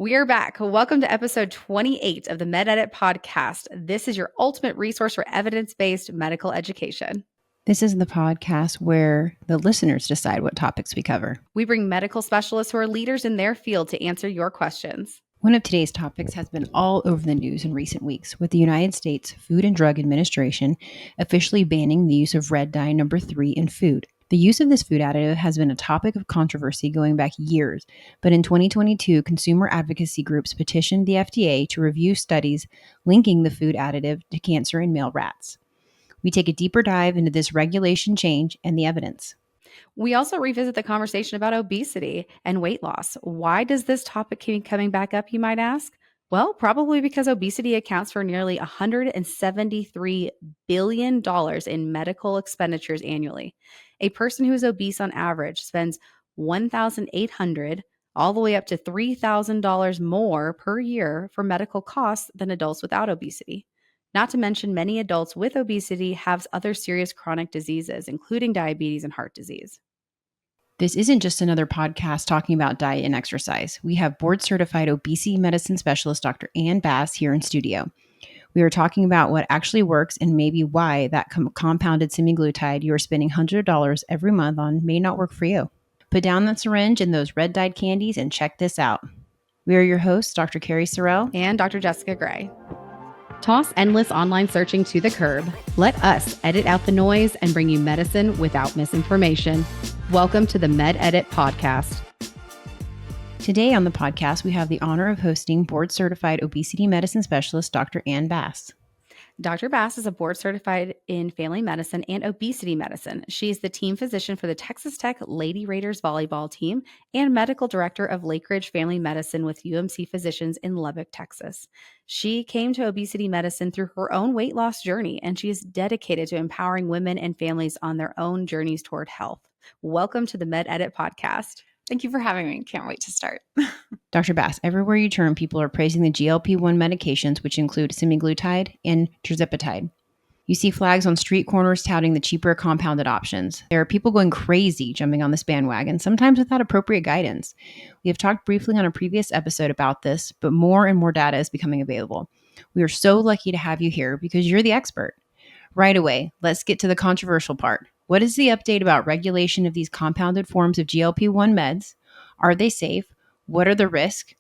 We're back. Welcome to episode 28 of the MedEdit podcast. This is your ultimate resource for evidence-based medical education. This is the podcast where the listeners decide what topics we cover. We bring medical specialists who are leaders in their field to answer your questions. One of today's topics has been all over the news in recent weeks, with the United States Food and Drug Administration officially banning the use of red dye number 3 in food. The use of this food additive has been a topic of controversy going back years, but in 2022, consumer advocacy groups petitioned the FDA to review studies linking the food additive to cancer in male rats. We take a deeper dive into this regulation change and the evidence. We also revisit the conversation about obesity and weight loss. Why does this topic keep coming back up, you might ask? Well, probably because obesity accounts for nearly $173 billion in medical expenditures annually. A person who is obese on average spends $1,800 all the way up to $3,000 more per year for medical costs than adults without obesity. Not to mention, many adults with obesity have other serious chronic diseases, including diabetes and heart disease. This isn't just another podcast talking about diet and exercise. We have board-certified obesity medicine specialist Dr. Ann Bass here in studio. We are talking about what actually works and maybe why that compounded semaglutide you are spending $100 every month on may not work for you. Put down that syringe and those red-dyed candies and check this out. We are your hosts, Dr. Cari Sorrell and Dr. Jessica Gray. Toss endless online searching to the curb. Let us edit out the noise and bring you medicine without misinformation. Welcome to the MedEdit podcast. Today on the podcast, we have the honor of hosting board-certified obesity medicine specialist Dr. Ann Bass. Dr. Bass is a board certified in family medicine and obesity medicine. She is the team physician for the Texas Tech Lady Raiders volleyball team and medical director of Lake Ridge Family Medicine with UMC Physicians in Lubbock, Texas. She came to obesity medicine through her own weight loss journey, and she is dedicated to empowering women and families on their own journeys toward health. Welcome to the MedEdit podcast. Thank you for having me. Can't wait to start. Dr. Bass, everywhere you turn, people are praising the GLP-1 medications, which include semaglutide and tirzepatide. You see flags on street corners touting the cheaper compounded options. There are people going crazy jumping on this bandwagon, sometimes without appropriate guidance. We have talked briefly on a previous episode about this, but more and more data is becoming available. We are so lucky to have you here because you're the expert. Right away, let's get to the controversial part. What is the update about regulation of these compounded forms of GLP-1 meds? Are they safe? What are the risks?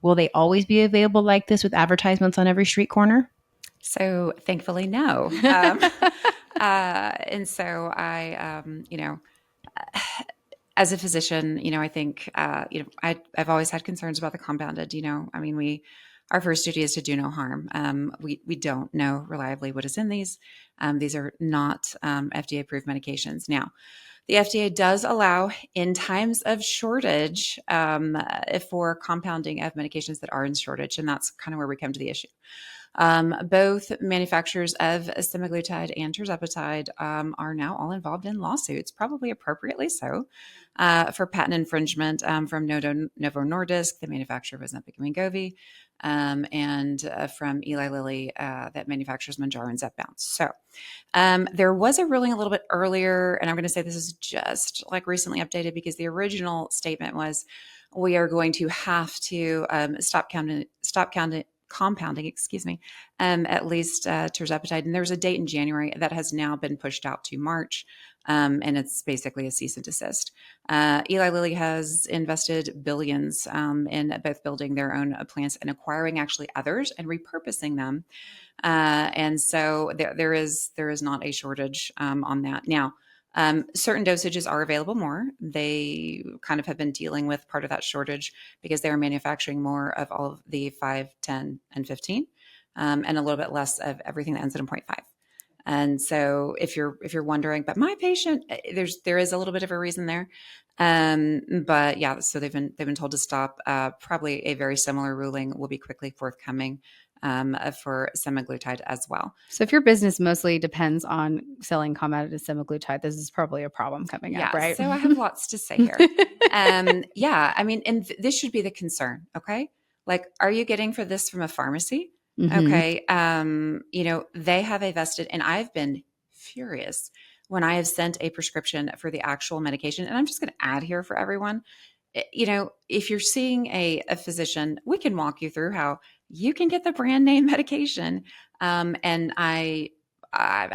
Will they always be available like this with advertisements on every street corner? So thankfully, no. And so I, as a physician, I think, I've always had concerns about the compounded, our first duty is to do no harm. We don't know reliably what is in these. These are not FDA-approved medications. Now, the FDA does allow, in times of shortage, for compounding of medications that are in shortage, and that's kind of where we come to the issue. Both manufacturers of semaglutide and tirzepatide are now all involved in lawsuits, probably appropriately so, for patent infringement from Novo Nordisk, the manufacturer of Ozempic and Wegovy, and from Eli Lilly that manufactures Mounjaro and Zepbound. So there was a ruling a little bit earlier, and I'm going to say this is just like recently updated because the original statement was we are going to have to stop compounding, at least tirzepatide. And there was a date in January that has now been pushed out to March. And it's basically a cease and desist. Eli Lilly has invested billions in both building their own plants and acquiring actually others and repurposing them. And so there is not a shortage on that. Now, certain dosages are available more. They kind of have been dealing with part of that shortage because they are manufacturing more of all of the 5, 10, and 15, and a little bit less of everything that ends in 0.5. And so if you're wondering, but my patient, there is a little bit of a reason there. But yeah, so they've been told to stop. Probably a very similar ruling will be quickly forthcoming for semaglutide as well. So if your business mostly depends on selling compounded semaglutide, this is probably a problem coming up, right? So I have lots to say here. And this should be the concern. Okay. Like, are you getting for this from a pharmacy? Mm-hmm. Okay. They have a vested, and I've been furious when I have sent a prescription for the actual medication. And I'm just going to add here for everyone. if you're seeing a physician, we can walk you through how you can get the brand name medication. And I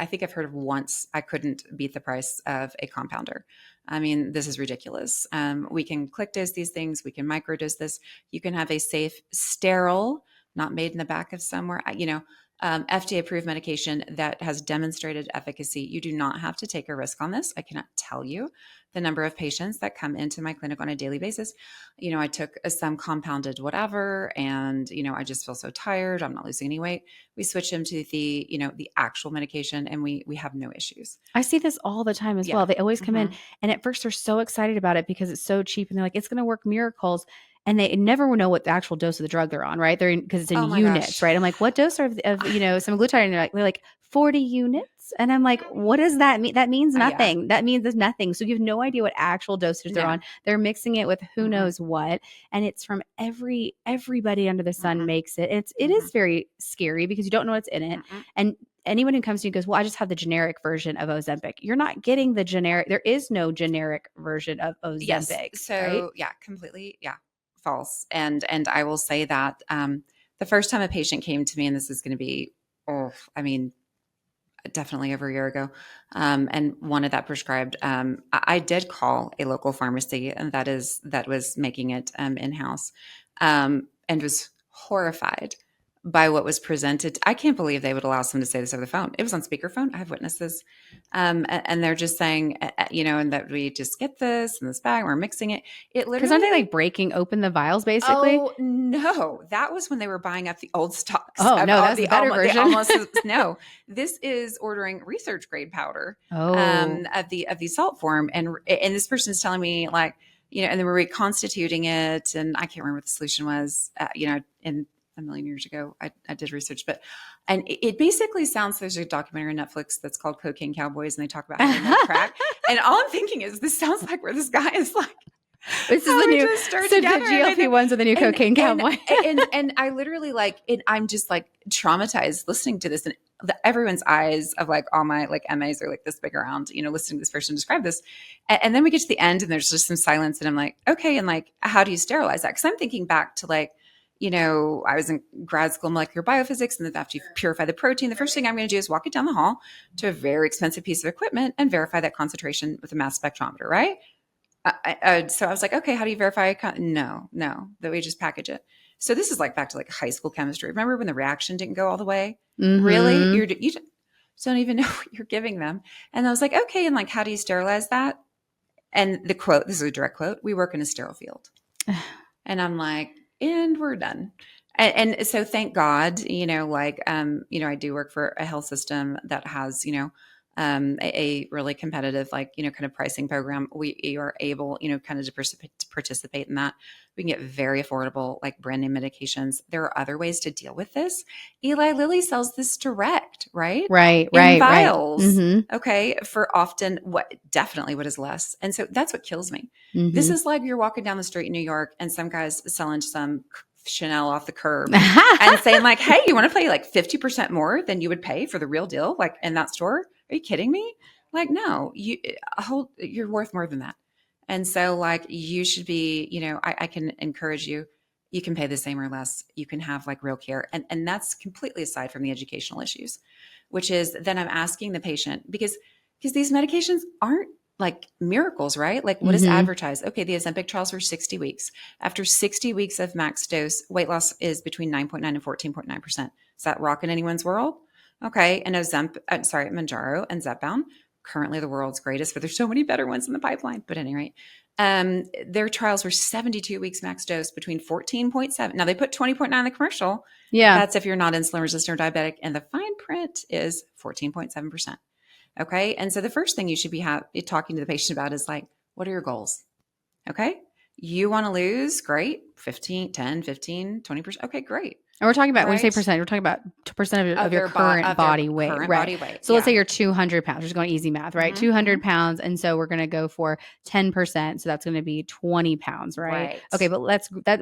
think I've heard of once I couldn't beat the price of a compounder. I mean, this is ridiculous. We can click dose these things. We can microdose this. You can have a safe, sterile, not made in the back of somewhere, FDA approved medication that has demonstrated efficacy. You do not have to take a risk on this. I cannot tell you the number of patients that come into my clinic on a daily basis. I took some compounded whatever, and, I just feel so tired. I'm not losing any weight. We switch them to the actual medication, and we have no issues. I see this all the time as Yeah. well. They always come in, Mhm. and at first they're so excited about it because it's so cheap, and they're like, it's going to work miracles. And they never know what the actual dose of the drug they're on, right? Because it's in Oh my units, gosh. right? I'm like, what dose of semaglutide? And they're like 40 units. And I'm like, what does that mean? That means Yeah. nothing. That means there's nothing. So you have no idea what actual dosage they're No. on. They're mixing it with who Mm-mm. knows what. And it's from everybody under the sun Mhm. makes it. It Mhm. is very scary because you don't know what's in it. Mm-mm. And anyone who comes to you goes, well, I just have the generic version of Ozempic. You're not getting the generic. There is no generic version of Yes. Ozempic, right? So yeah, completely. Yeah. False. And I will say that the first time a patient came to me, and this is going to be, I mean, definitely over a year ago, and wanted that prescribed. I did call a local pharmacy, and that was making it in-house, and was horrified by what was presented. I can't believe they would allow someone to say this over the phone. It was on speakerphone. I have witnesses, and they're just saying, and that we just get this in this bag. We're mixing it. It Because aren't they literally. like breaking open the vials basically? Oh no, that was when they were buying up the old stocks. Oh, no, that's the better They version. almost no. This is ordering research grade powder Oh, of the salt form, and this person's telling me like, and then we're reconstituting it, and I can't remember what the solution was. In a million years ago, I did research, and it basically sounds. There's a documentary on Netflix that's called Cocaine Cowboys, and they talk about how they make crack. And all I'm thinking is, this sounds like where this guy is like. this is How the we new just stir so together the GLP-1s are the new cocaine cowboy. and I literally I'm just like traumatized listening to this, and everyone's eyes of like all my like MAs are like this big around, listening to this person describe this. And then we get to the end and there's just some silence, and I'm like, okay, and like, how do you sterilize that? Because I'm thinking back to like, I was in grad school in molecular biophysics, and then after you purify the protein, the first thing I'm going to do is walk it down the hall to a very expensive piece of equipment and verify that concentration with a mass spectrometer, right? So I was like, okay, how do you verify? No, that we just package it. So this is like back to like high school chemistry. Remember when the reaction didn't go all the way? Mhm. Really? You don't even know what you're giving them. And I was like, okay, and like, how do you sterilize that? And the quote, this is a direct quote, we work in a sterile field. And I'm like, and we're done. And so thank God, I do work for a health system that has, a really competitive, like, kind of pricing program. We are able, kind of to participate in that. We can get very affordable, like brand name medications. There are other ways to deal with this. Eli Lilly sells this direct, right? Right, In right, right. vials. Mhm. Okay. For often what is less. And so that's what kills me. Mhm. This is like you're walking down the street in New York and some guy's selling some Chanel off the curb and saying like, hey, you want to pay like 50% more than you would pay for the real deal? Like in that store? Are you kidding me? Like, no, you're worth more than that. And so like you should be, I can encourage you. You can pay the same or less. You can have like real care. And that's completely aside from the educational issues, which is then I'm asking the patient because these medications aren't like miracles, right? Like what is Mhm. advertised? Okay, the Ozempic trials were 60 weeks. After 60 weeks of max dose, weight loss is between 9.9 and 14.9%. Is that rocking anyone's world? Okay, and Mounjaro and Zepbound, currently the world's greatest, but there's so many better ones in the pipeline. But at any rate, their trials were 72 weeks max dose between 14.7. Now they put 20.9 in the commercial. Yeah. That's if you're not insulin resistant or diabetic, and the fine print is 14.7%. Okay. And so the first thing you should be talking to the patient about is like, what are your goals? Okay. You want to lose? Great. 15, 10, 15, 20%. Okay, great. And we're talking about, when you say Right. percent, we're talking about percent of your Of current their body weight, current right? body weight. So let's say Yeah. you're 200 pounds. We're just going easy math, right? Mm-hmm, 200 pounds. And so we're going to go for 10%. So that's going to be 20 pounds, right? Right. Okay. But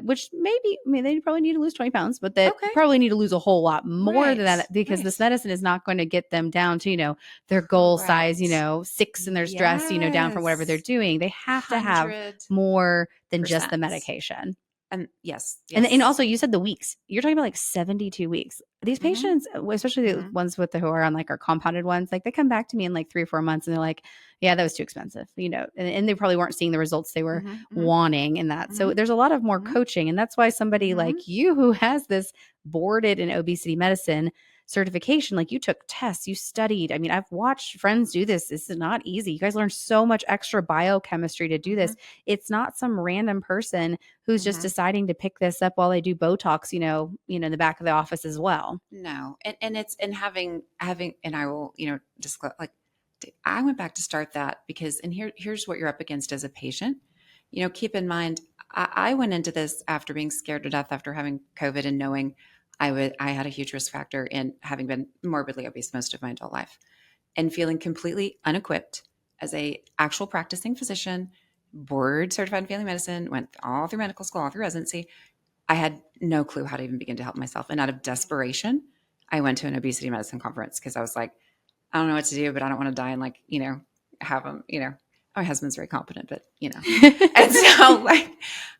which maybe, I mean, they probably need to lose 20 pounds, but that Okay. probably need to lose a whole lot more than Right. that, because this Right. medicine is not going to get them down to, their goal size, Correct. 6 in their stress, down from whatever they're Yes. doing. They have to have 100%. more than just the medication. And yes. And also, you said the weeks. You're talking about like 72 weeks. These Mm-hmm. patients, especially the Mm-hmm. ones who are on like our compounded ones, like they come back to me in like 3 or 4 months and they're like, yeah, that was too expensive, and they probably weren't seeing the results they were Mm-hmm. wanting in that. So Mm-hmm. there's a lot of more Mm-hmm. coaching. And that's why somebody Mm-hmm. like you, who has this boarded in obesity medicine certification, like you took tests, you studied. I mean, I've watched friends do this. This is not easy. You guys learn so much extra biochemistry to do this. It's not some random person who's just Mm-hmm. deciding to pick this up while they do Botox, in the back of the office as well. No. And it's, and having, and I will, disclose, like, I went back to start that because, and here's what you're up against as a patient. Keep in mind, I went into this after being scared to death after having COVID and knowing I had a huge risk factor in having been morbidly obese most of my adult life, and feeling completely unequipped as a actual practicing physician, board certified in family medicine, went all through medical school, all through residency. I had no clue how to even begin to help myself. And out of desperation, I went to an obesity medicine conference because I was like, I don't know what to do, but I don't want to die and have them, my husband's very competent, but and so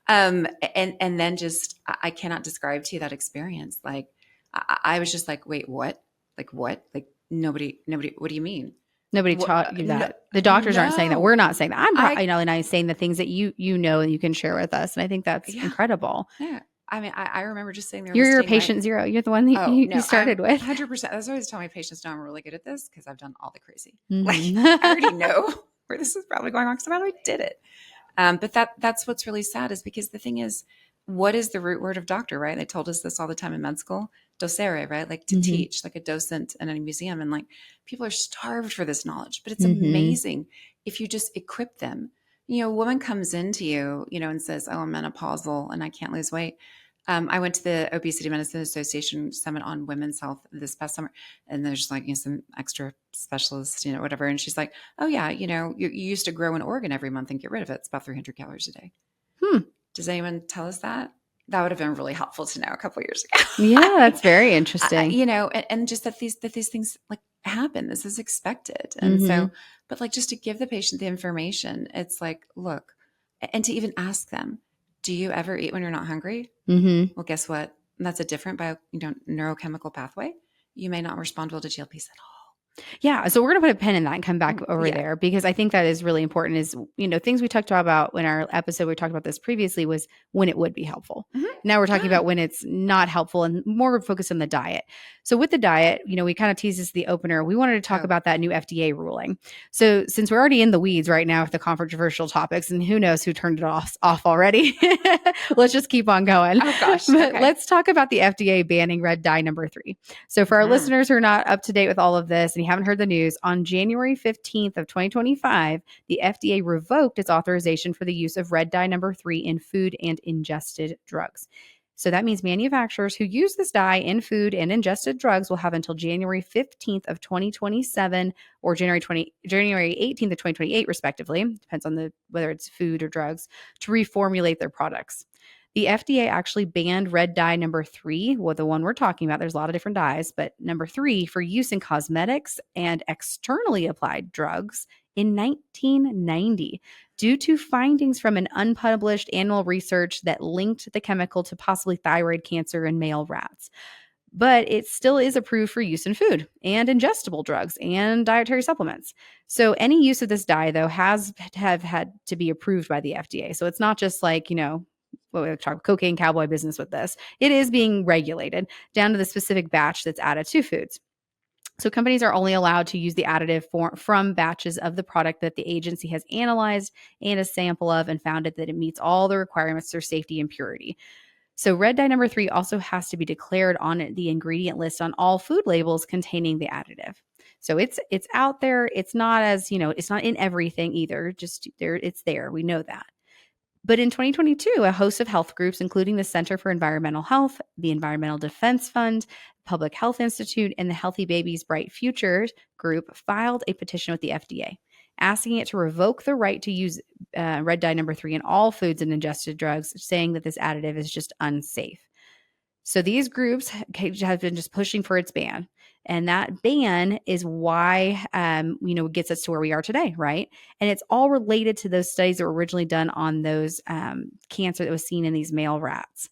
and then just, I cannot describe to you that experience. Like, I was just like, wait, what? Like what? Like nobody, what do you mean? Nobody taught you that. The doctors aren't saying that. No. We're not saying that. I'm saying the things that you and you can share with us. And I think that's incredible. Yeah. I mean, I remember just sitting there. You're your patient zero. You're the one that you started with. 100%. That's always tell my patients, no, I'm really good at this because I've done all the crazy. Mm-hmm. Like, I already know where this is probably going on because I already did it. But that's what's really sad, is because the thing is, what is the root word of doctor, right? They told us this all the time in med school. Docere, right? Like to teach, like a docent in a museum. And like, people are starved for this knowledge, but it's amazing if you just equip them. A woman comes into you, and says, oh, I'm menopausal and I can't lose weight. I went to the Obesity Medicine Association Summit on Women's Health this past summer, and there's like some extra specialists, whatever. And she's like, "Oh yeah, you used to grow an organ every month and get rid of it. It's about 300 calories a day." Does anyone tell us that? That would have been really helpful to know a couple of years ago. Yeah, that's very interesting. And just that these things like happen. This is expected, and so, but like just to give the patient the information, it's like, look, and to even ask them, do you ever eat when you're not hungry? Well, guess what? That's a different neurochemical pathway. You may not respond well to GLPs at all. Yeah. So we're going to put a pin in that and come back over there, because I think that is really important. Is, things we talked about in our episode, we talked about this previously, was when it would be helpful. Now we're talking about when it's not helpful and more focused on the diet. So with the diet, we kind of teased this the opener. We wanted to talk about that new FDA ruling. So since we're already in the weeds right now with the controversial topics, and who knows who turned it off already, let's just keep on going. Oh gosh. But let's talk about the FDA banning red dye number 3. So for our listeners who are not up to date with all of this and you haven't heard the news, on January 15th of 2025, the FDA revoked its authorization for the use of red dye number 3 in food and ingested drugs. So that means manufacturers who use this dye in food and ingested drugs will have until January 15th of 2027 or January 18th of 2028, respectively, depends on whether it's food or drugs, to reformulate their products. The FDA actually banned red dye number 3, the one we're talking about. There's a lot of different dyes, but number 3 for use in cosmetics and externally applied drugs in 1990 due to findings from an unpublished animal research that linked the chemical to possibly thyroid cancer in male rats. But it still is approved for use in food and ingestible drugs and dietary supplements. So any use of this dye, though, have had to be approved by the FDA. So it's not just like, what we talk cocaine cowboy business with this. It is being regulated down to the specific batch that's added to foods. So companies are only allowed to use the additive from batches of the product that the agency has analyzed and a sample of and found that it meets all the requirements for safety and purity. So red dye number 3 also has to be declared on the ingredient list on all food labels containing the additive. So it's out there. It's not as, it's not in everything either. Just there, it's there. We know that. But in 2022, a host of health groups, including the Center for Environmental Health, the Environmental Defense Fund, Public Health Institute, and the Healthy Babies Bright Futures group, filed a petition with the FDA asking it to revoke the right to use red dye number 3 in all foods and ingested drugs, saying that this additive is just unsafe. So these groups have been just pushing for its ban. And that ban is why, it gets us to where we are today, right? And it's all related to those studies that were originally done on those cancer that was seen in these male rats.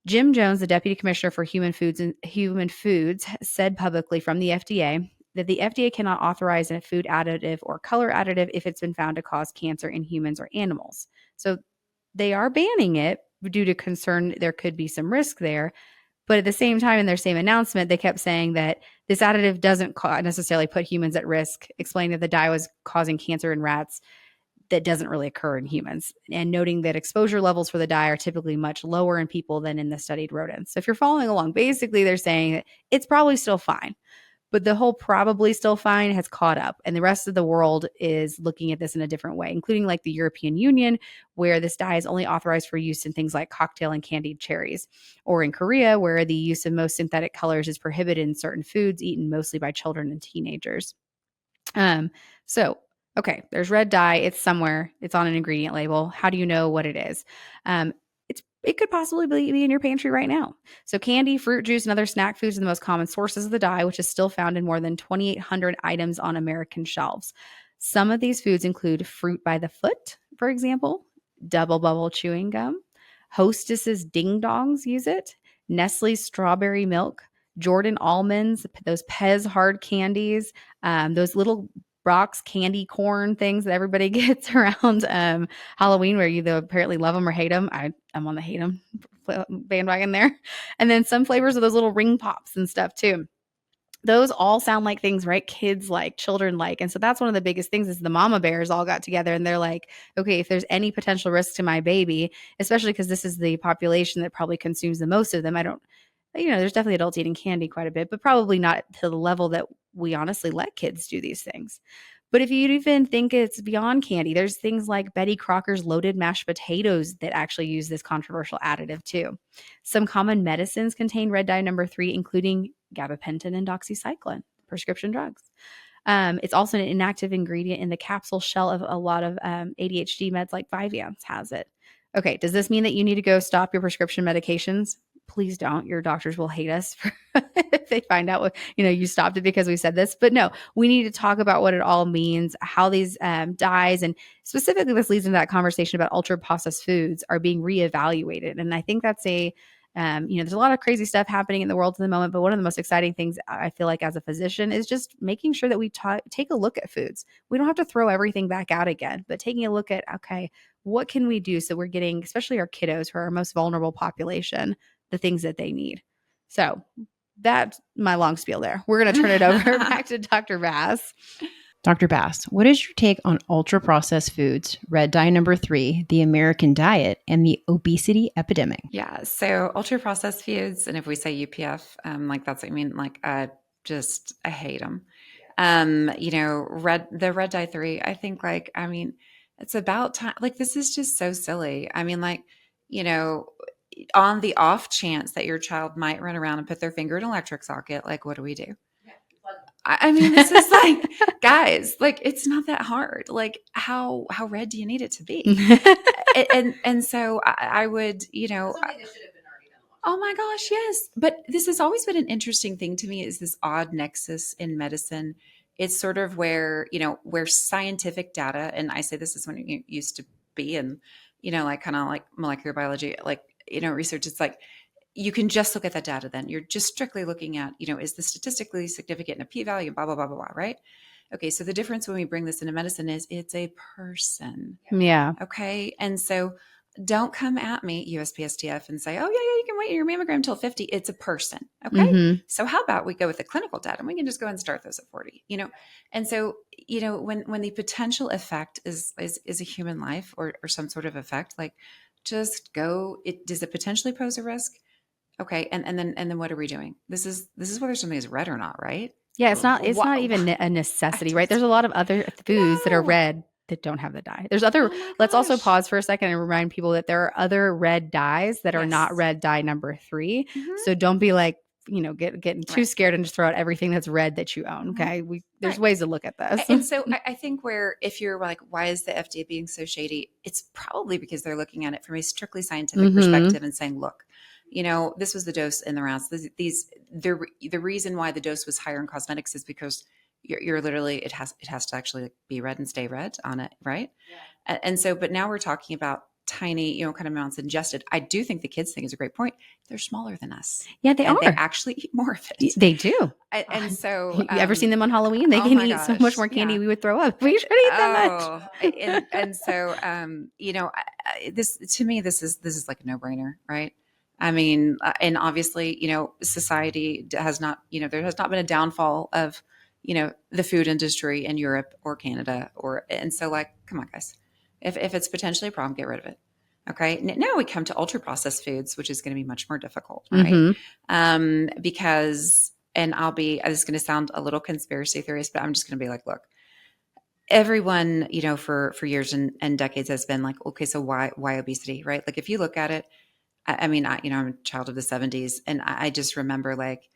Jim Jones, the Deputy Commissioner for Human Foods, said publicly from the FDA that the FDA cannot authorize a food additive or color additive if it's been found to cause cancer in humans or animals. So they are banning it due to concern there could be some risk there. But at the same time, in their same announcement, they kept saying that this additive doesn't necessarily put humans at risk, explaining that the dye was causing cancer in rats that doesn't really occur in humans, and noting that exposure levels for the dye are typically much lower in people than in the studied rodents. So if you're following along, basically they're saying that it's probably still fine. But the whole probably still fine has caught up, and the rest of the world is looking at this in a different way, including like the European Union, where this dye is only authorized for use in things like cocktail and candied cherries, or in Korea, where the use of most synthetic colors is prohibited in certain foods eaten mostly by children and teenagers. So okay, there's red dye. It's somewhere. It's on an ingredient label. How do you know what it is? It could possibly be in your pantry right now. So candy, fruit juice, and other snack foods are the most common sources of the dye, which is still found in more than 2,800 items on American shelves. Some of these foods include fruit by the foot, for example, double bubble chewing gum. Hostess's ding dongs use it. Nestle's strawberry milk. Jordan almonds, those Pez hard candies, those little Brock's candy corn things that everybody gets around Halloween, where you either apparently love them or hate them. I'm on the hate them bandwagon there. And then some flavors of those little ring pops and stuff too. Those all sound like things, right? Kids like, children like. And so that's one of the biggest things is the mama bears all got together and they're like, okay, if there's any potential risk to my baby, especially because this is the population that probably consumes the most of them. There's definitely adults eating candy quite a bit, but probably not to the level that we honestly let kids do these things. But if you even think it's beyond candy, there's things like Betty Crocker's loaded mashed potatoes that actually use this controversial additive too. Some common medicines contain red dye number 3, including gabapentin and doxycycline, prescription drugs. It's also an inactive ingredient in the capsule shell of a lot of ADHD meds like Vyvanse has it. Okay, does this mean that you need to go stop your prescription medications? Please don't. Your doctors will hate us if they find out you stopped it because we said this. But no, we need to talk about what it all means, how these dyes, and specifically this leads into that conversation about ultra processed foods are being reevaluated. And I think that's there's a lot of crazy stuff happening in the world at the moment, but one of the most exciting things I feel like as a physician is just making sure that we take a look at foods. We don't have to throw everything back out again, but taking a look at, okay, what can we do so we're getting, especially our kiddos who are our most vulnerable population, the things that they need. So that's my long spiel there. We're going to turn it over back to Dr. Bass. Dr. Bass, what is your take on ultra processed foods, red dye number 3, the American diet, and the obesity epidemic? Yeah. So ultra processed foods, and if we say UPF, that's what I mean. I hate them. The red dye 3, I think it's about time. This is just so silly. On the off chance that your child might run around and put their finger in an electric socket, what do we do? This is guys, it's not that hard. How red do you need it to be? and so I would, oh my gosh, yes. But this has always been an interesting thing to me is this odd nexus in medicine. It's sort of where scientific data, and I say this is when it used to be in, kind of like molecular biology, research. It's you can just look at that data then. You're just strictly looking at, is this statistically significant in a p-value, blah, blah, blah, blah, blah, right? Okay, so the difference when we bring this into medicine is it's a person. Yeah. Okay, and so don't come at me, USPSTF, and say, oh, yeah, you can wait your mammogram until 50. It's a person, okay? Mm-hmm. So how about we go with the clinical data, and we can just go and start those at 40, And so, when the potential effect is a human life or some sort of effect, just go, does it potentially pose a risk? Okay, and then what are we doing? This is whether something is red or not, right? Yeah, it's not even a necessity, right? There's a lot of other foods that are red. that don't have the dye. There's other, Oh my let's also gosh. pause for a second and remind people that there are other red dyes that are not Yes. red dye number 3. Mhm. So don't be like, getting too Right. scared and just throw out everything that's red that you own. Mhm. Okay. There's Right. ways to look at this. And so I think where if you're like, why is the FDA being so shady? It's probably because they're looking at it from a strictly scientific perspective and saying, look, this was the dose in the rounds. The reason why the dose was higher in cosmetics is because you're literally it has to actually be red and stay red on it, right? And so, but now we're talking about tiny, kind of amounts ingested. I do think the kids thing is a great point. They're smaller than us. Yeah, they And they are. actually eat more of it. They do. And so, You ever seen them on Halloween? They oh can my eat so much gosh, more candy yeah. we would throw up. We shouldn't eat that much. Oh, and so, this to me, this is like a no brainer, right? I mean, and obviously, society has not, there has not been a downfall of, the food industry in Europe or Canada and so like, come on, guys, if it's potentially a problem, get rid of it. Okay. Now we come to ultra processed foods, which is going to be much more difficult, right? Because, and this is going to sound a little conspiracy theorist, but I'm just going to be like, look, everyone, for years and decades has been like, okay, so why obesity, right? Like if you look at it, I mean, I'm a child of the 70s, and I just remember like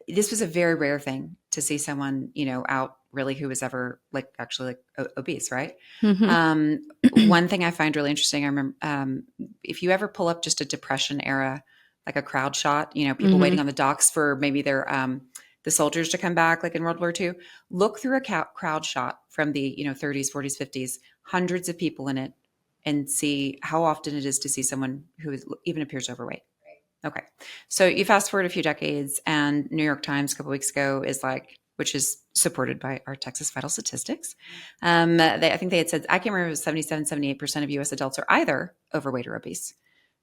this was a very rare thing to see someone, out really who was ever like actually like obese, right? One thing I find really interesting, I remember if you ever pull up just a depression era, like a crowd shot, people waiting on the docks for maybe their the soldiers to come back, like in World War II. Look through a crowd shot from the 30s, 40s, 50s, hundreds of people in it, and see how often it is to see someone who even appears overweight. Okay. So you fast forward a few decades, and New York Times a couple weeks ago is like, which is supported by our Texas Vital Statistics. I think they had said, I can't remember, 77, 78% of US adults are either overweight or obese.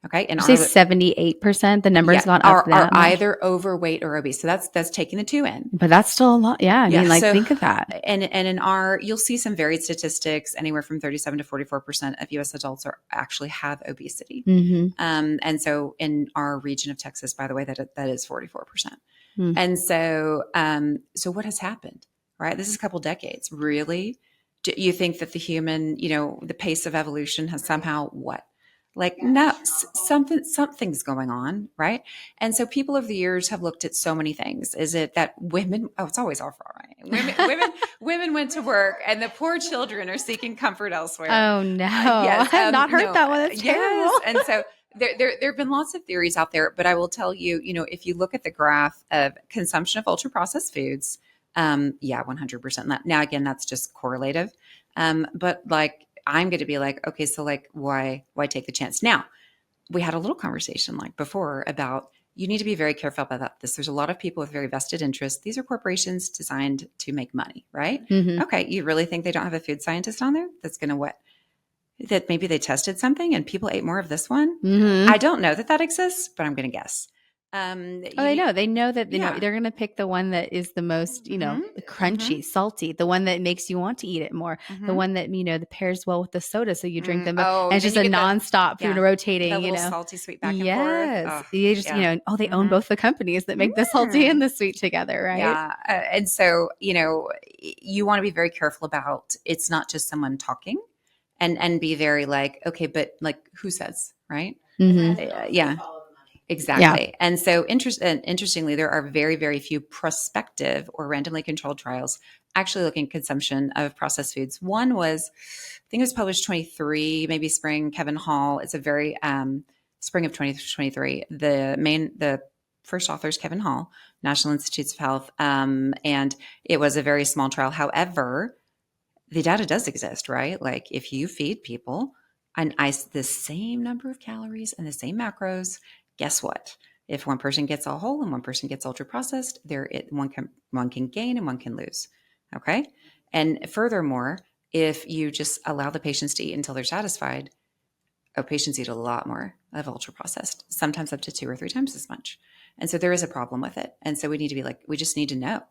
Okay. And you say 78%? The number's gone up are that much. either overweight or obese. So that's taking the 2 in. But that's still a lot. Yeah. I mean, like, so, think of that. And in you'll see some varied statistics, anywhere from 37 to 44% of US adults actually have obesity. And so in our region of Texas, by the way, that is 44%. And so, so what has happened, right? This is a couple decades. Really? Do you think that the human, the pace of evolution has somehow what? Like, no, something's going on, right? And so people over the years have looked at so many things. Is it that women, it's always our fault, right? Women went to work and the poor children are seeking comfort elsewhere. Oh no. Yes, I have not heard that one. That's terrible. And so there have been lots of theories out there, but I will tell you, if you look at the graph of consumption of ultra processed foods, 100%. Now, again, that's just correlative. But like, I'm going to be like, okay, so like, why take the chance? Now, we had a little conversation like before about you need to be very careful about this. There's a lot of people with very vested interests. These are corporations designed to make money, right? Okay, you really think they don't have a food scientist on there that's going to what? That maybe they tested something and people ate more of this one? I don't know that exists, but I'm going to guess. They know that they're going to pick the one that is the most, crunchy, salty, the one that makes you want to eat it more, the one that, that pairs well with the soda. So you drink them. And it's just a nonstop food rotating, salty sweet back and forth. You just, they own both the companies that make the salty and the sweet together. Right. Yeah. And so, you want to be very careful about, it's not just someone talking and be very like, okay, but like who says, right? Yeah. Exactly. Yeah. And so interestingly, there are very, very few prospective or randomly controlled trials actually looking at consumption of processed foods. One was, I think it was published 23, maybe spring, Kevin Hall. It's a very spring of 2023. The first author is Kevin Hall, National Institutes of Health. And it was a very small trial. However, the data does exist, right? Like if you feed people the same number of calories and the same macros, guess what? If one person gets all whole and one person gets ultra processed, one can gain and one can lose. Okay. And furthermore, if you just allow the patients to eat until they're satisfied, patients eat a lot more of ultra processed, sometimes up to 2 or 3 times as much. And so there is a problem with it. And so we need to be like, we just need to know.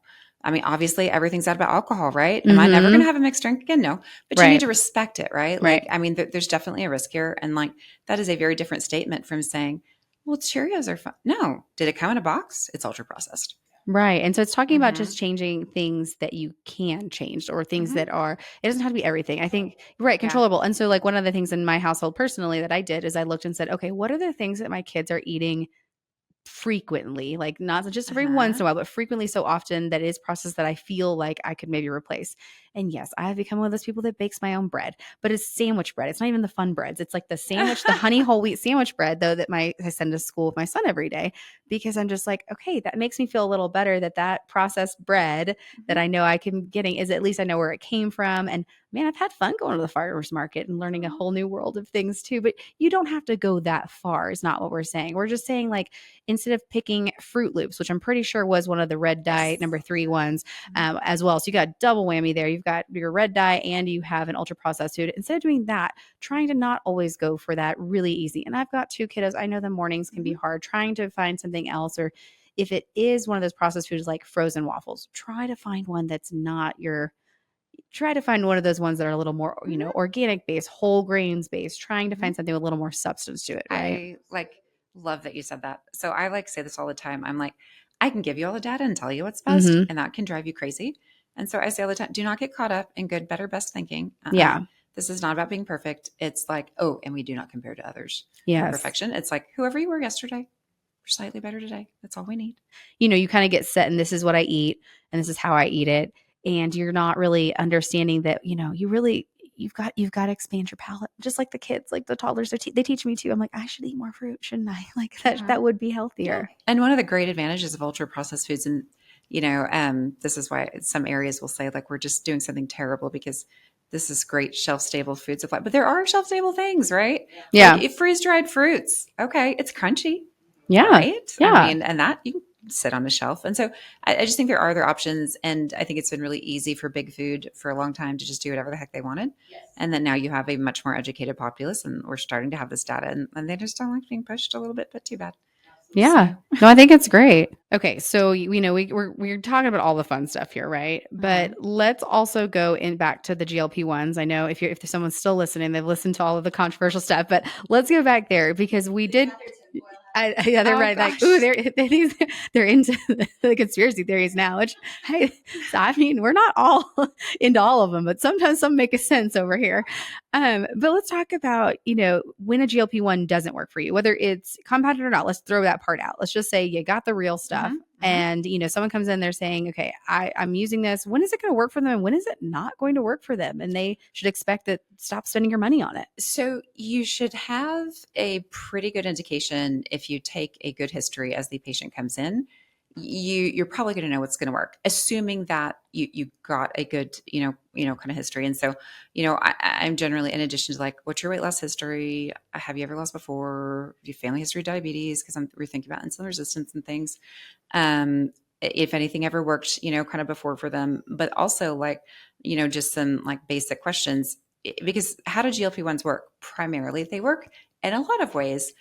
I mean, obviously everything's out about alcohol, right? Am I never going to have a mixed drink again? No, but you need to respect it, right? Like, I mean, there's definitely a risk here. And like, that is a very different statement from saying, well, Cheerios are fun. No. Did it come in a box? It's ultra processed. Right. And so it's talking about Mm-hmm. just changing things that you can change or things Mm-hmm. that are, it doesn't have to be everything. I think, right, Yeah. controllable. And so, like, one of the things in my household personally that I did is I looked and said, okay, what are the things that my kids are eating frequently, like not just every once Uh-huh. in a while, but frequently so often that is process that I feel like I could maybe replace. And yes, I have become one of those people that bakes my own bread, but it's sandwich bread. It's not even the fun breads. It's like the sandwich, the honey whole wheat sandwich bread, though, that I send to school with my son every day, because I'm just like, okay, that makes me feel a little better that processed bread that Mhm. I know I can getting is at least I know where it came from. And man, I've had fun going to the farmers market and learning a whole new world of things too. But you don't have to go that far, is not what we're saying. We're just saying, like, instead of picking Fruit Loops, which I'm pretty sure was one of the red dye Yes. number 3 ones, Mhm. as well. So you got double whammy there. You've got your red dye and you have an ultra processed food. Instead of doing that, trying to not always go for that really easy. And I've got 2 kiddos. I know the mornings can be Mhm. hard. Trying to find something else, or if it is one of those processed foods like frozen waffles, try to find one that's not your try to find one of those ones that are a little more, Mhm. organic based, whole grains based, trying to Mhm. find something with a little more substance to it, right? I love that you said that. So I say this all the time. I'm like, I can give you all the data and tell you what's best, Mhm. and that can drive you crazy. And so I say all the time, do not get caught up in good, better, best thinking. Yeah. This is not about being perfect. It's like, oh, and we do not compare to others for Yes. perfection. It's like whoever you were yesterday, we're slightly better today. That's all we need. You kind of get set and this is what I eat and this is how I eat it. And you're not really understanding that, you've got to expand your palate, just like the kids, like the toddlers, they teach me too. I'm like, I should eat more fruit, shouldn't I? Like Yeah. that would be Yeah. healthier. And one of the great advantages of ultra processed foods, and this is why some areas will say like we're just doing something terrible because this is great shelf stable food supply. But there are shelf stable things, right? Like Yeah. if freeze dried fruits, okay, it's crunchy, Yeah. right? I Yeah. mean, and that you can sit on the shelf. And so I just think there are other options. And I think it's been really easy for big food for a long time to just do whatever the heck they wanted. And then now you have a much more educated populace, and we're starting to have this data, and they just don't like being pushed a little bit, but too bad. Yeah. So, No, I think it's great. Okay, so we're talking about all the fun stuff here, right? uh-huh. But let's also go in back to the GLP ones. I know if someone's still listening, they've listened to all of the controversial stuff, but let's go back there because we did. Yeah, they're Oh right. Like, ooh, gosh. they're into the conspiracy theories now. Which, so I mean, we're not all into all of them, but sometimes some make a sense over here. But let's talk about, when a GLP-1 doesn't work for you, whether it's compounded or not. Let's throw that part out. Let's just say you got the real stuff. Hmm. Hmm. And someone comes in, they're saying, okay, I'm using this. When is it going to work for them? And when is it not going to work for them? And they should expect that stop spending your money on it. So you should have a pretty good indication if you take a good history as the patient comes in. You're probably going to know what's going to work, assuming that you got a good kind of history. And so I'm generally, in addition to like, what's your weight loss history? Have you ever lost before? Do you have family history of diabetes? Because we're thinking about insulin resistance and things. If anything ever worked, kind of before for them, but also like, just some like basic questions. Because how do GLP-1s work? Primarily, they work in a lot of ways,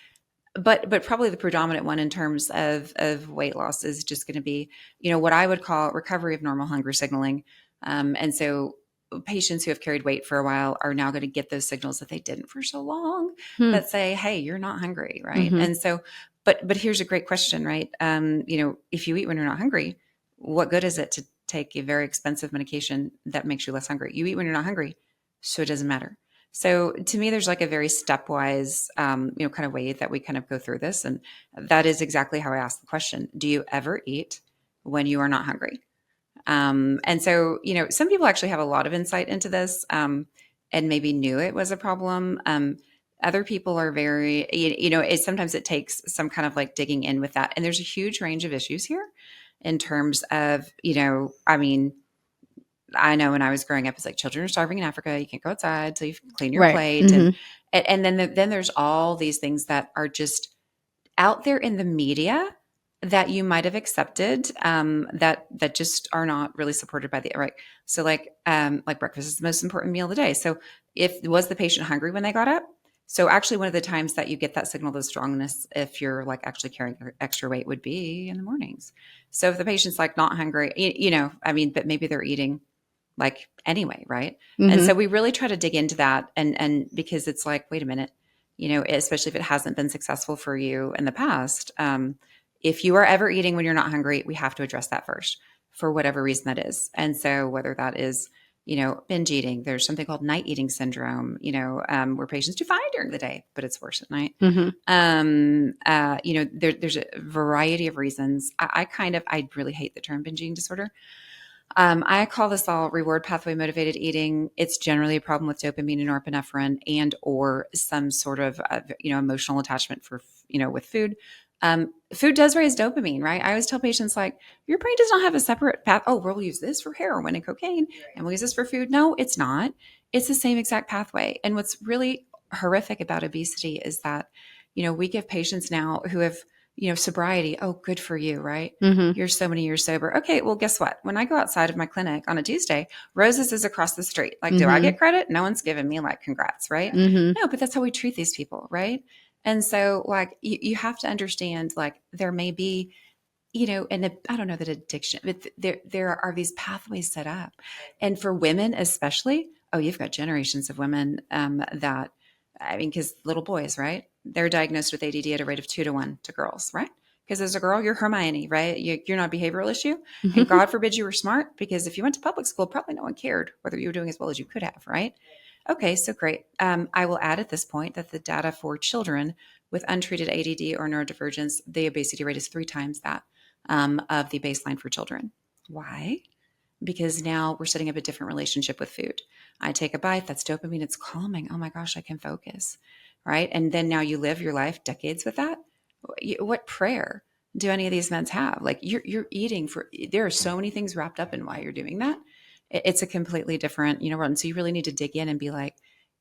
but probably the predominant one in terms of weight loss is just going to be, what I would call recovery of normal hunger signaling. And so patients who have carried weight for a while are now going to get those signals that they didn't for so long Hmm. that say, hey, you're not hungry, right? Mm-hmm. And so, but here's a great question, right? If you eat when you're not hungry, what good is it to take a very expensive medication that makes you less hungry? You eat when you're not hungry, so it doesn't matter. So to me, there's like a very stepwise, kind of way that we kind of go through this. And that is exactly how I ask the question. Do you ever eat when you are not hungry? And so, some people actually have a lot of insight into this, and maybe knew it was a problem. Other people are very, sometimes it takes some kind of like digging in with that. And there's a huge range of issues here in terms of, I mean, I know when I was growing up, it's like children are starving in Africa. You can't go outside till you clean your Right. plate, Mm-hmm. and then there's all these things that are just out there in the media that you might have accepted, that just are not really supported by the right. So like breakfast is the most important meal of the day. So if was the patient hungry when they got up? So actually, one of the times that you get that signal of strongness, if you're like actually carrying extra weight, would be in the mornings. So if the patient's like not hungry, I mean, but maybe they're eating like anyway, right? And Mm-hmm. so we really try to dig into that, and because it's like, wait a minute, especially if it hasn't been successful for you in the past, if you are ever eating when you're not hungry, we have to address that first for whatever reason that is. And so whether that is, binge eating, there's something called night eating syndrome, where patients do fine during the day, but it's worse at night. Mm-hmm. There's a variety of reasons. I really hate the term binge eating disorder. I call this all reward pathway motivated eating. It's generally a problem with dopamine and norepinephrine and or some sort of emotional attachment with food. Food does raise dopamine, right? I always tell patients like, your brain does not have a separate path. Oh, we'll use this for heroin and cocaine and we'll use this for food. No, it's not. It's the same exact pathway. And what's really horrific about obesity is that, we give patients now who have, sobriety. Oh, good for you, right? Mm-hmm. You're so many years sober. Okay, well, guess what? When I go outside of my clinic on a Tuesday, Rose's is across the street. Like, do I get credit? No one's giving me like congrats, right? Mm-hmm. No, but that's how we treat these people, right? And so, like, you have to understand, like, there may be, and I don't know that addiction, but there are these pathways set up. And for women, especially, you've got generations of women that, because little boys, right? They're diagnosed with ADD at a rate of 2 to 1 to girls, right? Because as a girl, you're Hermione, right? You're not a behavioral issue. And God forbid you were smart, because if you went to public school, probably no one cared whether you were doing as well as you could have, right? Okay, so great. I will add at this point that the data for children with untreated ADD or neurodivergence, the obesity rate is 3 times that of the baseline for children. Why? Because now we're setting up a different relationship with food. I take a bite, that's dopamine, it's calming. Oh my gosh, I can focus, right? And then now you live your life decades with that. What prayer do any of these men have? Like, you're eating there are so many things wrapped up in why you're doing that. It's a completely different, run. So you really need to dig in and be like,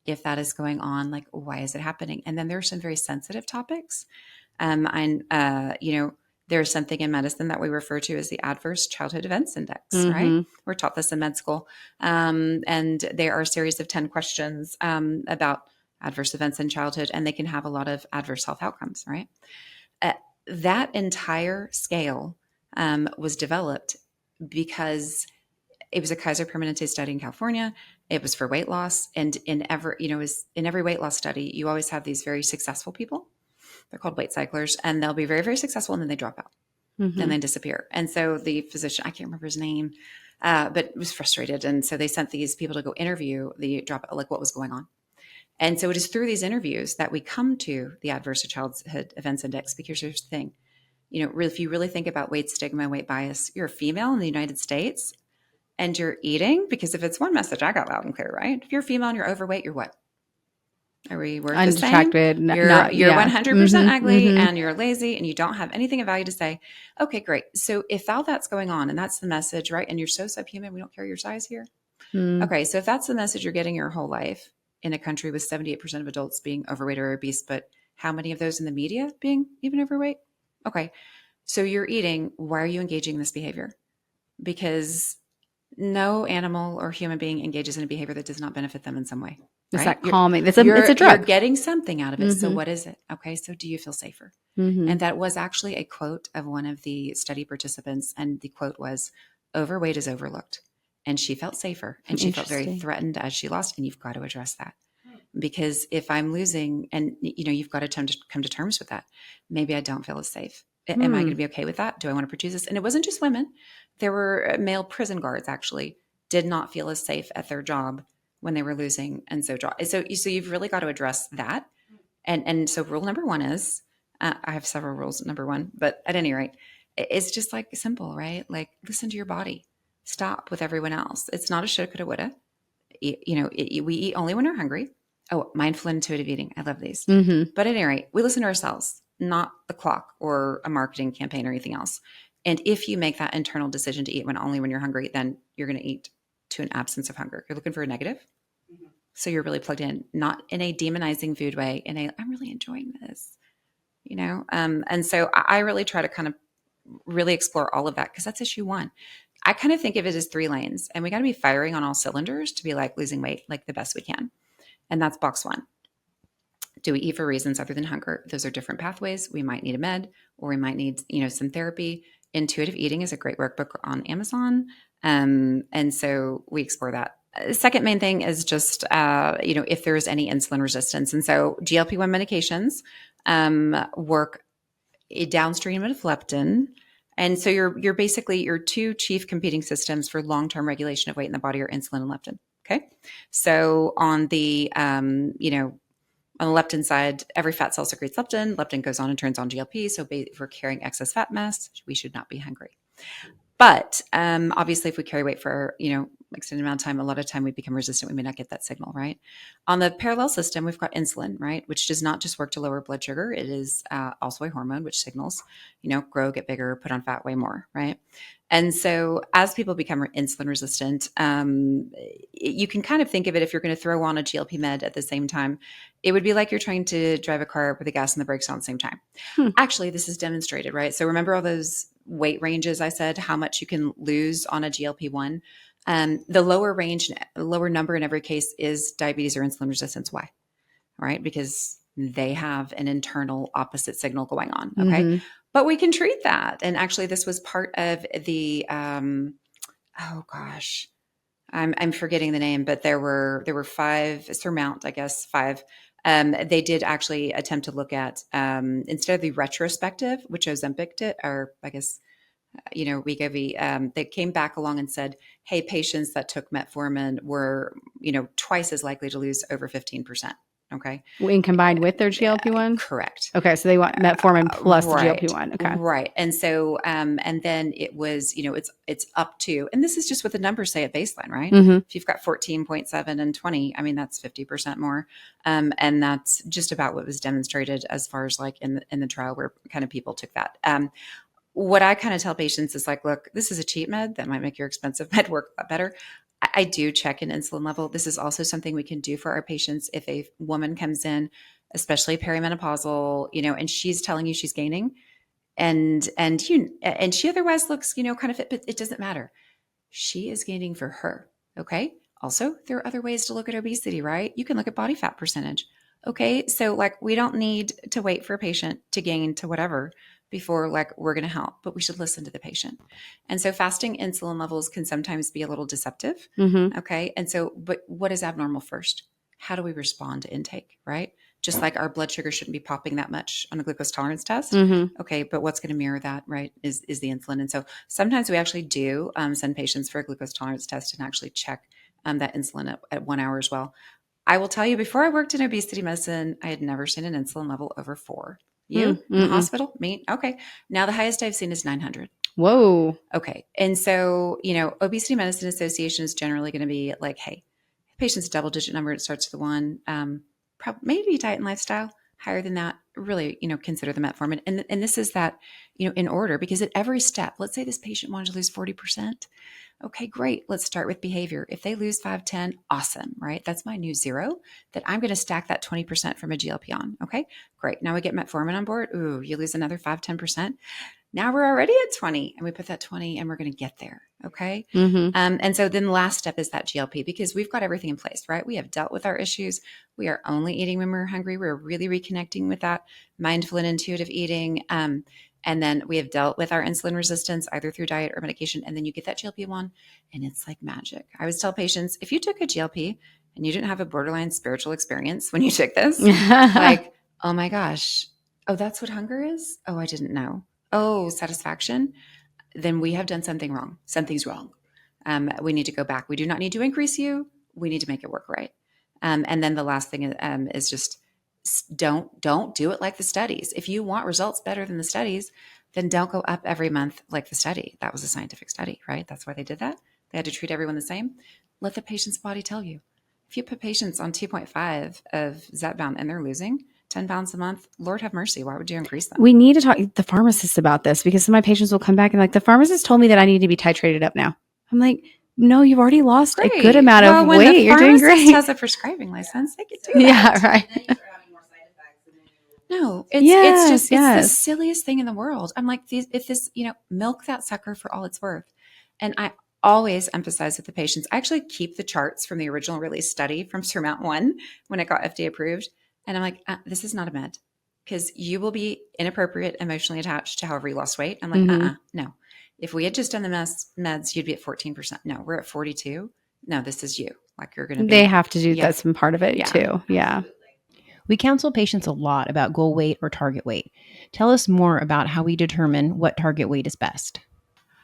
if that is going on, like, why is it happening? And then there are some very sensitive topics. There's something in medicine that we refer to as the Adverse Childhood Events Index, right? We're taught this in med school. And there are a series of 10 questions about adverse events in childhood, and they can have a lot of adverse health outcomes, right? That entire scale was developed because it was a Kaiser Permanente study in California. It was for weight loss. And in every weight loss study, you always have these very successful people. They're called weight cyclers, and they'll be very, very successful, and then they drop out and then disappear. And so the physician, I can't remember his name, but was frustrated. And so they sent these people to go interview the dropout, like what was going on. And so it is through these interviews that we come to the Adverse Childhood Events Index, because here's the thing, if you really think about weight stigma and weight bias, you're a female in the United States and you're eating, because if it's one message I got loud and clear, right? If you're female and you're overweight, you're what? Are we worth the same? Unattracted. You're 100% ugly and you're lazy and you don't have anything of value to say. Okay, great. So if all that's going on and that's the message, right? And you're so subhuman, we don't care your size here. Okay, so if that's the message you're getting your whole life in a country with 78% of adults being overweight or obese, but how many of those in the media being even overweight? Okay, so you're eating. Why are you engaging in this behavior? Because no animal or human being engages in a behavior that does not benefit them in some way. It's right? that calming. It's a drug. You're getting something out of it. So what is it? Okay, so do you feel safer? And that was actually a quote of one of the study participants. And the quote was, overweight is overlooked. And she felt safer. And she felt very threatened as she lost. And you've got to address that. Because if I'm losing, and you've got to come to terms with that. Maybe I don't feel as safe. Am I going to be okay with that? Do I want to pursue this? And it wasn't just women. There were male prison guards actually did not feel as safe at their job when they were losing. And so you've really got to address that. And so rule number 1 is, I have several rules, number 1, but at any rate, it's just like simple, right? Like, listen to your body. Stop with everyone else. It's not a shoulda, coulda, woulda. We eat only when we're hungry. Oh, mindful intuitive eating. I love these. But at any rate, we listen to ourselves, not the clock or a marketing campaign or anything else. And if you make that internal decision to eat only when you're hungry, then you're going to eat to an absence of hunger. You're looking for a negative. So you're really plugged in, not in a demonizing food way, I'm really enjoying this, And so I really try to kind of really explore all of that, because that's issue 1. I kind of think of it as 3 lanes, and we got to be firing on all cylinders to be like losing weight, like the best we can. And that's box 1. Do we eat for reasons other than hunger? Those are different pathways. We might need a med, or we might need, some therapy. Intuitive eating is a great workbook on Amazon. And so we explore that. Second main thing is just, if there's any insulin resistance. And so GLP-1 medications work downstream of leptin. And so you're basically your two chief competing systems for long-term regulation of weight in the body are insulin and leptin. Okay. So on the, on the leptin side, every fat cell secretes leptin. Leptin goes on and turns on GLP. So if we're carrying excess fat mass, we should not be hungry. But obviously, if we carry weight for extended amount of time, a lot of time we become resistant. We may not get that signal, right? On the parallel system, we've got insulin, right, which does not just work to lower blood sugar. It is also a hormone which signals, grow, get bigger, put on fat, weigh more, right? And so as people become insulin resistant, you can kind of think of it, if you're going to throw on a GLP med at the same time, it would be like you're trying to drive a car with the gas and the brakes on at the same time. Actually, this is demonstrated, right? So remember all those weight ranges I said, how much you can lose on a GLP-1? The lower range, lower number in every case is diabetes or insulin resistance. Why? Right? Because they have an internal opposite signal going on. Okay. Mm-hmm. But we can treat that. And actually, this was part of the, I'm forgetting the name, but there were 5, Surmount, I guess, 5. They did actually attempt to look at, instead of the retrospective, which Ozempic did, or I guess, Wegovy, they came back along and said, hey, patients that took metformin were, twice as likely to lose over 15%. Okay. When combined with their GLP-1? Correct. Okay. So they want metformin plus the Right. GLP-1. Okay. Right. And so, and then it was, it's up to, and this is just what the numbers say at baseline, right? Mm-hmm. If you've got 14.7 and 20, I mean, that's 50% more. And that's just about what was demonstrated as far as like in the trial where kind of people took that. What I kind of tell patients is like, look, this is a cheap med that might make your expensive med work a lot better. I do check an insulin level. This is also something we can do for our patients. If a woman comes in, especially perimenopausal, and she's telling you she's gaining and she otherwise looks, kind of fit, but it doesn't matter. She is gaining for her. Okay. Also, there are other ways to look at obesity, right? You can look at body fat percentage. Okay. So like, we don't need to wait for a patient to gain to whatever before like we're going to help, but we should listen to the patient. And so fasting insulin levels can sometimes be a little deceptive. Mm-hmm. Okay. And so, but what is abnormal first? How do we respond to intake, right? Just like our blood sugar shouldn't be popping that much on a glucose tolerance test. Mm-hmm. Okay. But what's going to mirror that, right, is the insulin. And so sometimes we actually do send patients for a glucose tolerance test and actually check that insulin at 1 hour as well. I will tell you, before I worked in obesity medicine, I had never seen an insulin level over 4. You in the hospital? Me? Okay. Now the highest I've seen is 900. Whoa. Okay. And so, Obesity Medicine Association is generally going to be like, hey, patient's double-digit number, it starts with 1. Maybe diet and lifestyle. Higher than that, really, consider the metformin. And this is that, in order, because at every step, let's say this patient wanted to lose 40%. Okay, great. Let's start with behavior. If they lose 5, 10, awesome, right? That's my new 0 that I'm going to stack that 20% from a GLP on. Okay, great. Now we get metformin on board. Ooh, you lose another 5, 10%. Now we're already at 20 and we put that 20 and we're going to get there. Okay. Mm-hmm. And so then the last step is that GLP, because we've got everything in place, right? We have dealt with our issues. We are only eating when we're hungry. We're really reconnecting with that mindful and intuitive eating. And then we have dealt with our insulin resistance either through diet or medication. And then you get that GLP-1 and it's like magic. I always tell patients, if you took a GLP and you didn't have a borderline spiritual experience when you took this, like, oh my gosh, oh, that's what hunger is? Oh, I didn't know. Oh, satisfaction, then we have done something wrong. Something's wrong. We need to go back. We do not need to increase you. We need to make it work right. And then the last thing is just don't do it like the studies. If you want results better than the studies, then don't go up every month like the study. That was a scientific study, right? That's why they did that. They had to treat everyone the same. Let the patient's body tell you. If you put patients on 2.5 of Zepbound and they're losing 10 pounds a month, Lord have mercy. Why would you increase them? We need to talk to the pharmacist about this because some of my patients will come back and like, the pharmacist told me that I need to be titrated up now. I'm like, no, you've already lost a good amount of weight. When the You're doing great. has a prescribing license, they can do that. Yeah, right. No, it's the silliest thing in the world. I'm like, if this, milk that sucker for all it's worth. And I always emphasize with the patients, I actually keep the charts from the original release study from Surmount 1 when it got FDA approved. And I'm like, this is not a med because you will be inappropriate, emotionally attached to however you lost weight. I'm like, no. If we had just done the meds, you'd be at 14%. No, we're at 42. No, this is you. Like you're going to be. They have to do that's some part of it too. Yeah. We counsel patients a lot about goal weight or target weight. Tell us more about how we determine what target weight is best.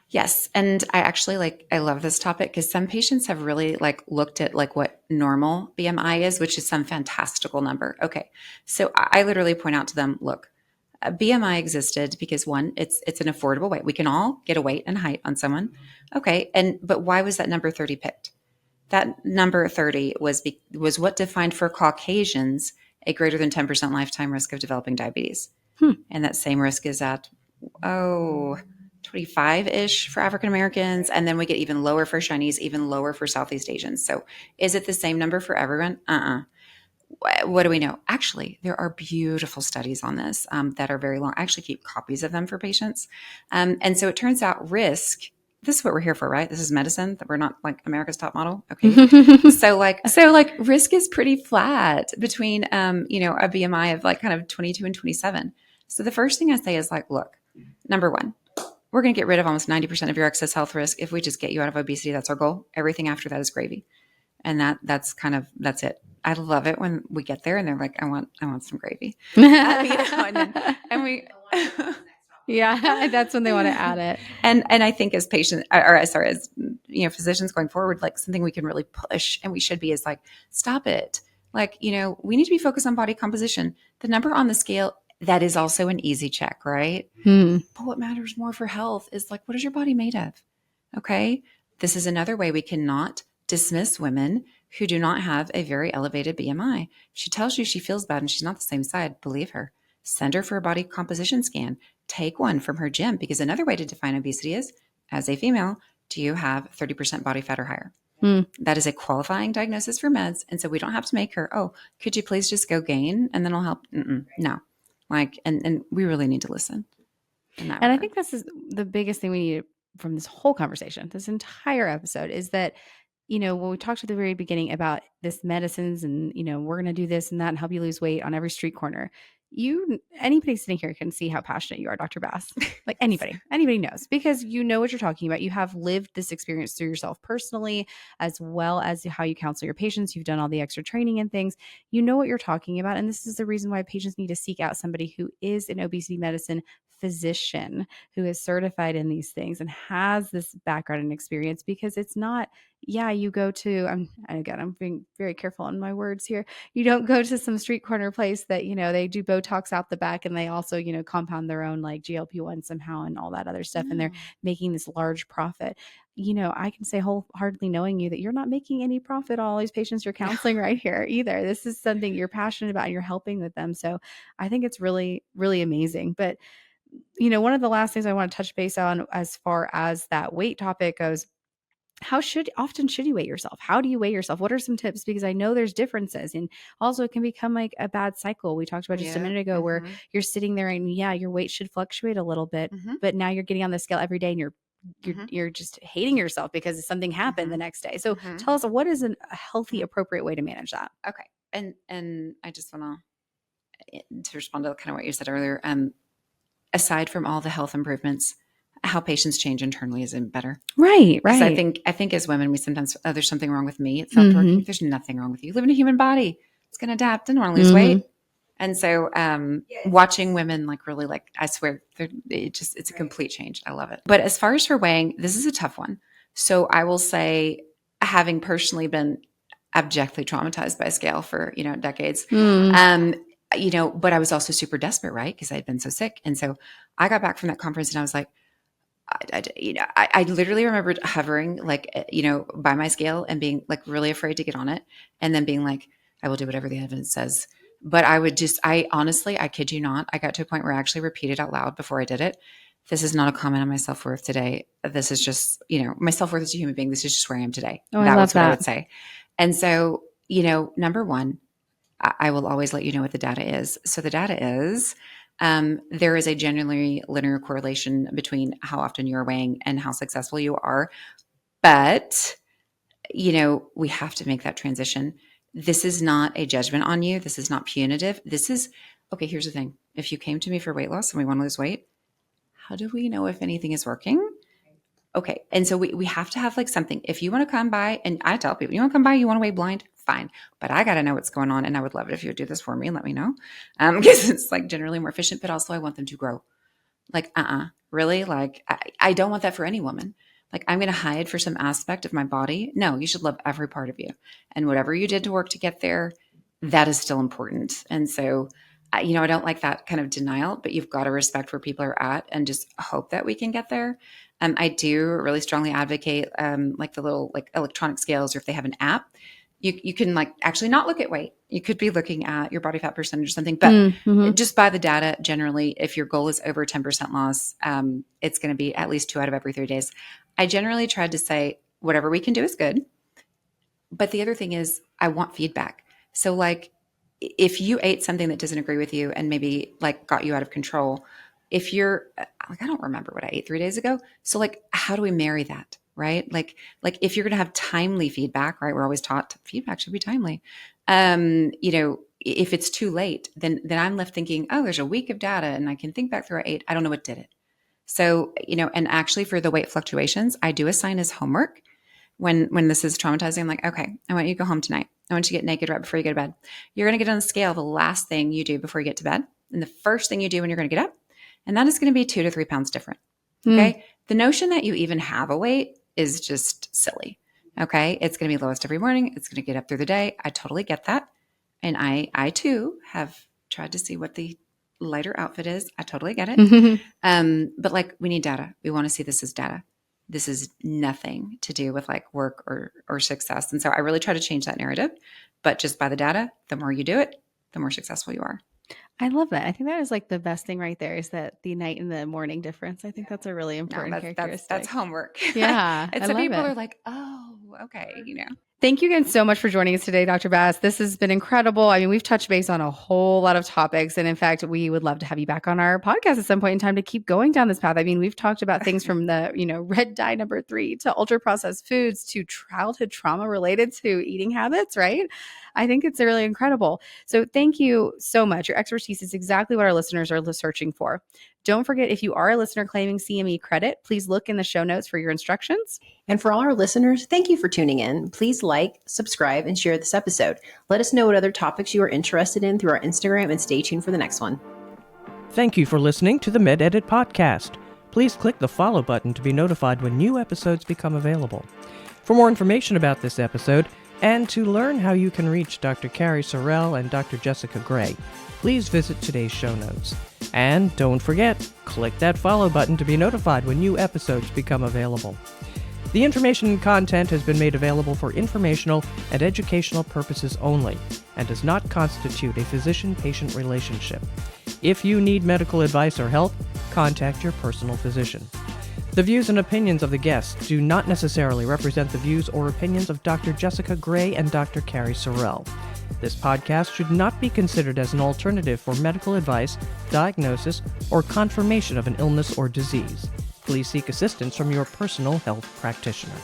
Yes. And I love this topic because some patients have really looked at what normal BMI is, which is some fantastical number. Okay. So I literally point out to them, look, BMI existed because one, it's an affordable weight. We can all get a weight and height on someone. Okay. But why was that number 30 picked? That number 30 was what defined for Caucasians a greater than 10% lifetime risk of developing diabetes. And that same risk is at, 25-ish for African Americans. And then we get even lower for Chinese, even lower for Southeast Asians. So is it the same number for everyone? What do we know? Actually, there are beautiful studies on this that are very long. I actually keep copies of them for patients. And so it turns out risk, this is what we're here for, right? This is medicine, that we're not America's top model. Okay. so risk is pretty flat between, a BMI of kind of 22 and 27. So the first thing I say is look, number one, we're going to get rid of almost 90% of your excess health risk. If we just get you out of obesity, that's our goal. Everything after that is gravy. And that's it. I love it when we get there and they're like, I want some gravy. And we, yeah, that's when they want to add it. And I think as patients, as physicians going forward, something we can really push and we should be is stop it. We need to be focused on body composition. The number on the scale, that is also an easy check, right? But what matters more for health is what is your body made of? Okay. This is another way we cannot dismiss women who do not have a very elevated BMI. If she tells you she feels bad and she's not the same side, believe her. Send her for a body composition scan. Take one from her gym, because another way to define obesity is, as a female, do you have 30% body fat or higher? That is a qualifying diagnosis for meds. And so we don't have to make her, could you please just go gain and then I'll help? No. And we really need to listen. And I think this is the biggest thing we need from this whole conversation, this entire episode, is that, when we talked at the very beginning about this medicines and, we're going to do this and that and help you lose weight on every street corner. Anybody sitting here can see how passionate you are, Dr. Bass. Anybody knows, because you know what you're talking about. You have lived this experience through yourself personally, as well as how you counsel your patients. You've done all the extra training and things. You know what you're talking about. And this is the reason why patients need to seek out somebody who is an obesity medicine physician, who is certified in these things and has this background and experience, because it's not, you go to, I'm being very careful on my words here. You don't go to some street corner place that, they do Botox out the back and they also, compound their own GLP-1 somehow and all that other stuff. And they're making this large profit. I can say wholeheartedly, knowing you, that you're not making any profit on all these patients you're counseling right here either. This is something you're passionate about and you're helping with them. So I think it's really, really amazing. But one of the last things I want to touch base on as far as that weight topic goes, how often should you weigh yourself? How do you weigh yourself? What are some tips? Because I know there's differences, and also it can become a bad cycle. We talked about just a minute ago where you're sitting there and your weight should fluctuate a little bit, but now you're getting on the scale every day and you're just hating yourself because something happened the next day. So tell us, what is a healthy, appropriate way to manage that? Okay. And I just want to respond to kind of what you said earlier. Aside from all the health improvements, how patients change internally is better. Right. I think as women, we sometimes, there's something wrong with me. It's not working. There's nothing wrong with you. You live in a human body. It's going to adapt. Didn't want to lose weight. And so watching women really I swear, it's a complete change. I love it. But as far as for weighing, this is a tough one. So I will say, having personally been abjectly traumatized by a scale for, decades, but I was also super desperate, right? Because I had been so sick. And so I got back from that conference and I was like, I literally remembered hovering by my scale and being really afraid to get on it. And then being I will do whatever the evidence says. But I honestly, I kid you not, I got to a point where I actually repeated out loud before I did it. This is not a comment on my self-worth today. This is just, my self-worth as a human being. This is just where I am today. That was what I would say. And so, number one, I will always let you know what the data is. So the data is, there is a genuinely linear correlation between how often you're weighing and how successful you are. But, we have to make that transition. This is not a judgment on you. This is not punitive. This is, okay, here's the thing. If you came to me for weight loss and we want to lose weight, how do we know if anything is working? Okay. And so we have to have something. If you want to come by, and I tell people, you want to come by, you want to weigh blind, fine. But I got to know what's going on. And I would love it if you would do this for me and let me know. Because it's like generally more efficient, but also I want them to grow. Like, really? Like, I don't want that for any woman. Like, I'm going to hide for some aspect of my body. No, you should love every part of you. And whatever you did to work to get there, that is still important. And so, I don't like that kind of denial, but you've got to respect where people are at and just hope that we can get there. I do really strongly advocate like the little like electronic scales, or if they have an app, you can like actually not look at weight. You could be looking at your body fat percentage or something, but just by the data, generally, if your goal is over 10% loss, it's going to be at least 2 out of every 3 days. I generally tried to say whatever we can do is good. But the other thing is I want feedback. So like if you ate something that doesn't agree with you and maybe like got you out of control, if you're like, I don't remember what I ate 3 days ago. So like, how do we marry that? Right? Like if you're going to have timely feedback, right? We're always taught feedback should be timely. If it's too late, then I'm left thinking, oh, there's a week of data and I can think back through what I ate. I don't know what did it. So, and actually for the weight fluctuations, I do assign as homework when this is traumatizing. I'm like, okay, I want you to go home tonight. I want you to get naked right before you go to bed. You're going to get on the scale the last thing you do before you get to bed and the first thing you do when you're going to get up. And that is going to be 2 to 3 pounds different. Okay. The notion that you even have a weight is just silly. Okay. It's going to be lowest every morning. It's going to get up through the day. I totally get that. And I too have tried to see what the lighter outfit is. I totally get it. But like we need data. We want to see this as data. This is nothing to do with like work or success. And so I really try to change that narrative, but just by the data, the more you do it, the more successful you are. I love that. I think that is like the best thing right there is that the night and the morning difference. I think that's a really important characteristic. That's homework. Yeah. And so people are like, oh, okay. Thank you again so much for joining us today, Dr. Bass. This has been incredible. I mean, we've touched base on a whole lot of topics. And in fact, we would love to have you back on our podcast at some point in time to keep going down this path. I mean, we've talked about things from the, red dye number 3 to ultra processed foods to childhood trauma related to eating habits, right? I think it's really incredible. So thank you so much. Your expertise is exactly what our listeners are searching for. Don't forget, if you are a listener claiming CME credit, please look in the show notes for your instructions. And for all our listeners, thank you for tuning in. Please like, subscribe, and share this episode. Let us know what other topics you are interested in through our Instagram, and stay tuned for the next one. Thank you for listening to the MedEdit podcast. Please click the follow button to be notified when new episodes become available. For more information about this episode, and to learn how you can reach Dr. Cari Sorrell and Dr. Jessica Gray, please visit today's show notes. And don't forget, click that follow button to be notified when new episodes become available. The information and content has been made available for informational and educational purposes only and does not constitute a physician-patient relationship. If you need medical advice or help, contact your personal physician. The views and opinions of the guests do not necessarily represent the views or opinions of Dr. Jessica Gray and Dr. Cari Sorrell. This podcast should not be considered as an alternative for medical advice, diagnosis, or confirmation of an illness or disease. Please seek assistance from your personal health practitioner.